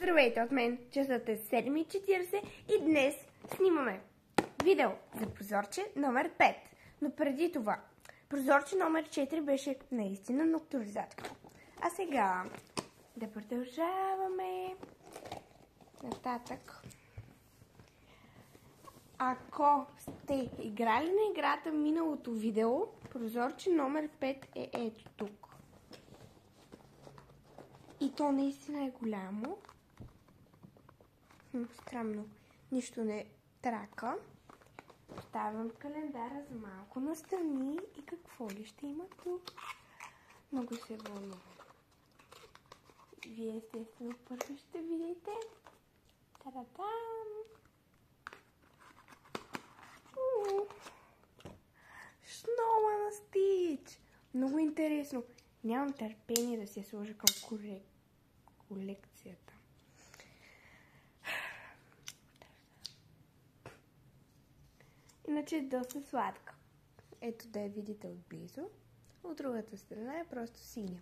Здравейте от мен, часът е 7:40 и днес снимаме видео за прозорче номер 5. Но преди това, прозорче номер 4 беше наистина ноктуризатор. А сега да продължаваме нататък. Ако сте играли на играта миналото видео, прозорче номер 5 е ето тук. И то наистина е голямо. Странно. Нищо не трака. Оставям календара за малко настрани и какво ли ще има тук. Много се вълнувам. Вие естествено първо ще видите. Та-да-дам! Шнола на Стич! Много интересно. Нямам търпение да се сложа към колекцията. Иначе е доста сладка. Ето да я видите отблизо. От другата страна е просто синя.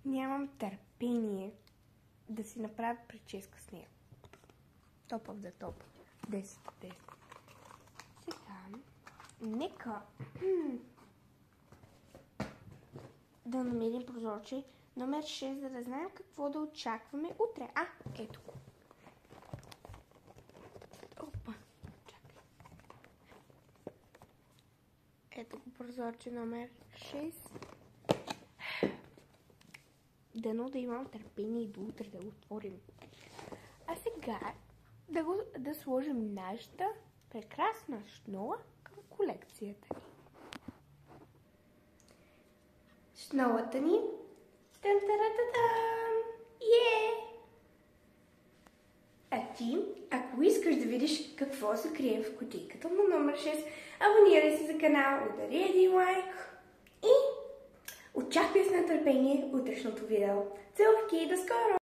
Нямам търпение да си направя прическа с нея. Top of the top. 10. Сега, нека да намерим прозорче номер 6, за да знаем какво да очакваме утре. Ето го. Опа, чакай. Ето го прозорче номер 6. Дано да имам търпение и до утре да го отворим. А сега да сложим нашата прекрасна шнола към колекцията ни. Шнолата ни. Тан-тара-та-тан! А ти, ако искаш да видиш какво се крие в кутийката му номер 6, абонирай се за канал, удари един лайк и очаквай с нетърпение утрешното видео. Целувки, до скоро!